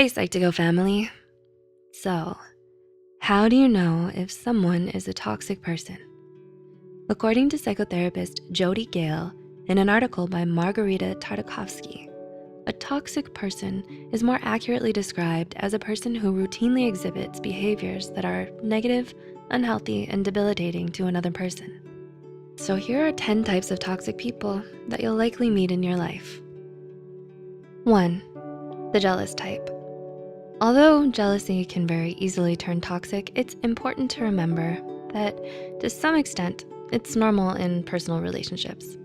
Hey Psych2Go family. So, how do you know if someone is a toxic person? According to psychotherapist Jody Gale, in an article by Margarita Tartakovsky, a toxic person is more accurately described as a person who routinely exhibits behaviors that are negative, unhealthy, and debilitating to another person. So here are 10 types of toxic people that you'll likely meet in your life. 1. The jealous type. Although jealousy can very easily turn toxic, it's important to remember that to some extent, it's normal in personal relationships.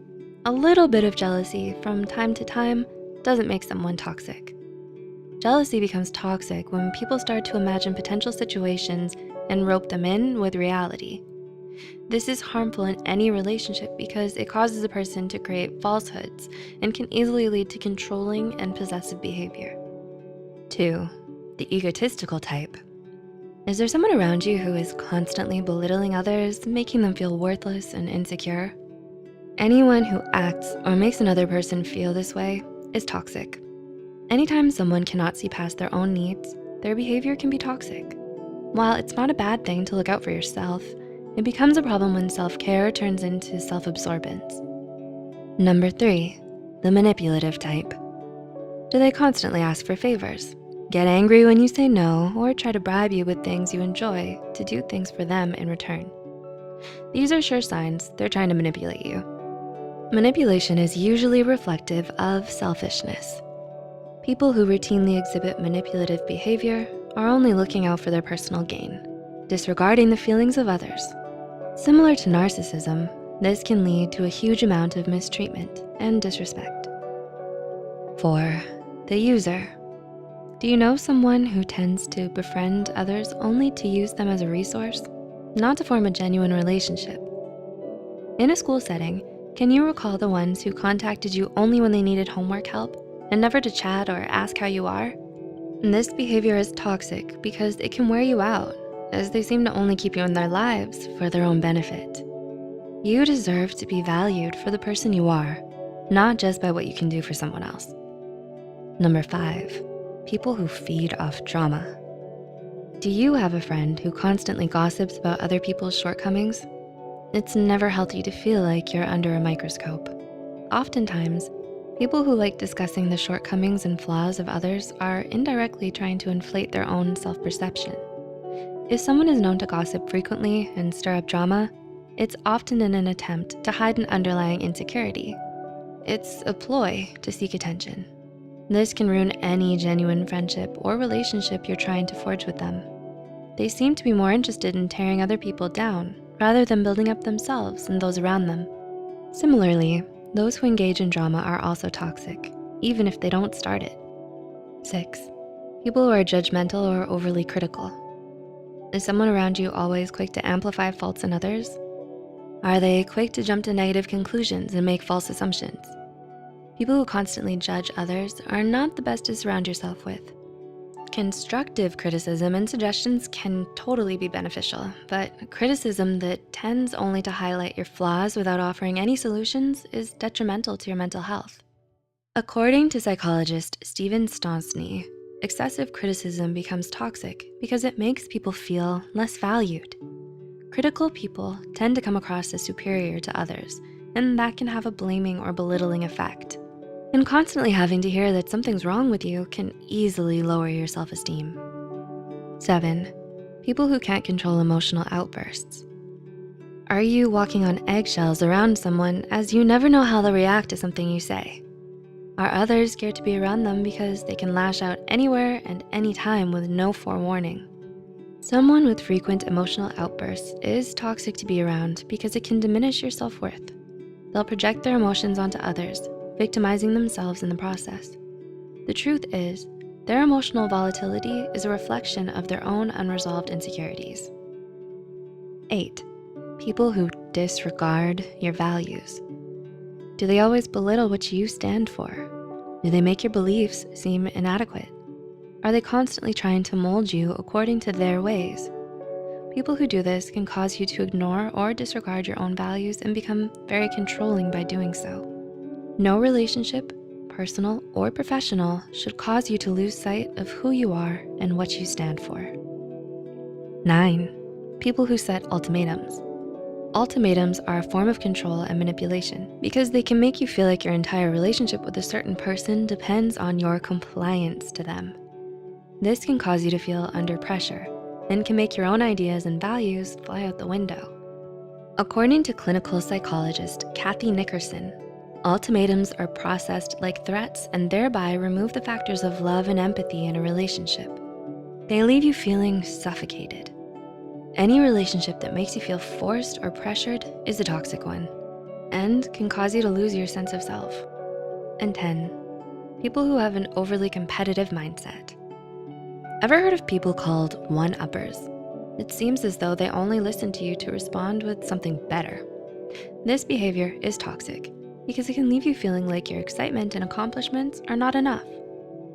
A little bit of jealousy from time to time doesn't make someone toxic. Jealousy becomes toxic when people start to imagine potential situations and rope them in with reality. This is harmful in any relationship because it causes a person to create falsehoods and can easily lead to controlling and possessive behavior. 2. The egotistical type. Is there someone around you who is constantly belittling others, making them feel worthless and insecure? Anyone who acts or makes another person feel this way is toxic. Anytime someone cannot see past their own needs, their behavior can be toxic. While it's not a bad thing to look out for yourself, it becomes a problem when self-care turns into self-absorbance. Number 3, the manipulative type. Do they constantly ask for favors? Get angry when you say no, or try to bribe you with things you enjoy to do things for them in return. These are sure signs they're trying to manipulate you. Manipulation is usually reflective of selfishness. People who routinely exhibit manipulative behavior are only looking out for their personal gain, disregarding the feelings of others. Similar to narcissism, this can lead to a huge amount of mistreatment and disrespect. 4. The user. Do you know someone who tends to befriend others only to use them as a resource, not to form a genuine relationship? In a school setting, can you recall the ones who contacted you only when they needed homework help and never to chat or ask how you are? And this behavior is toxic because it can wear you out, as they seem to only keep you in their lives for their own benefit. You deserve to be valued for the person you are, not just by what you can do for someone else. Number 5. People who feed off drama. Do you have a friend who constantly gossips about other people's shortcomings? It's never healthy to feel like you're under a microscope. Oftentimes, people who like discussing the shortcomings and flaws of others are indirectly trying to inflate their own self-perception. If someone is known to gossip frequently and stir up drama, it's often in an attempt to hide an underlying insecurity. It's a ploy to seek attention. This can ruin any genuine friendship or relationship you're trying to forge with them. They seem to be more interested in tearing other people down rather than building up themselves and those around them. Similarly, those who engage in drama are also toxic, even if they don't start it. 6. People who are judgmental or overly critical. Is someone around you always quick to amplify faults in others? Are they quick to jump to negative conclusions and make false assumptions? People who constantly judge others are not the best to surround yourself with. Constructive criticism and suggestions can totally be beneficial, but criticism that tends only to highlight your flaws without offering any solutions is detrimental to your mental health. According to psychologist Stephen Stonsny, excessive criticism becomes toxic because it makes people feel less valued. Critical people tend to come across as superior to others, and that can have a blaming or belittling effect. And constantly having to hear that something's wrong with you can easily lower your self-esteem. 7. People who can't control emotional outbursts. Are you walking on eggshells around someone as you never know how they'll react to something you say? Are others scared to be around them because they can lash out anywhere and anytime with no forewarning? Someone with frequent emotional outbursts is toxic to be around because it can diminish your self-worth. They'll project their emotions onto others, victimizing themselves in the process. The truth is, their emotional volatility is a reflection of their own unresolved insecurities. 8. People who disregard your values. Do they always belittle what you stand for? Do they make your beliefs seem inadequate? Are they constantly trying to mold you according to their ways? People who do this can cause you to ignore or disregard your own values and become very controlling by doing so. No relationship, personal or professional, should cause you to lose sight of who you are and what you stand for. 9, people who set ultimatums. Ultimatums are a form of control and manipulation because they can make you feel like your entire relationship with a certain person depends on your compliance to them. This can cause you to feel under pressure and can make your own ideas and values fly out the window. According to clinical psychologist Kathy Nickerson, ultimatums are processed like threats and thereby remove the factors of love and empathy in a relationship. They leave you feeling suffocated. Any relationship that makes you feel forced or pressured is a toxic one and can cause you to lose your sense of self. And 10, people who have an overly competitive mindset. Ever heard of people called one-uppers? It seems as though they only listen to you to respond with something better. This behavior is toxic because it can leave you feeling like your excitement and accomplishments are not enough.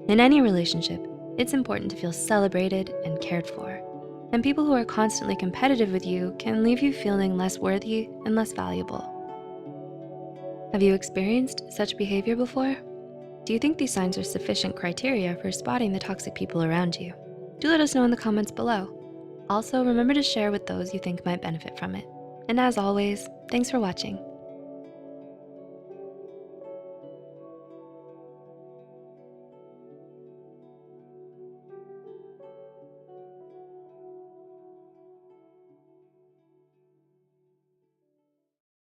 In any relationship, it's important to feel celebrated and cared for. And people who are constantly competitive with you can leave you feeling less worthy and less valuable. Have you experienced such behavior before? Do you think these signs are sufficient criteria for spotting the toxic people around you? Do let us know in the comments below. Also, remember to share with those you think might benefit from it. And as always, thanks for watching.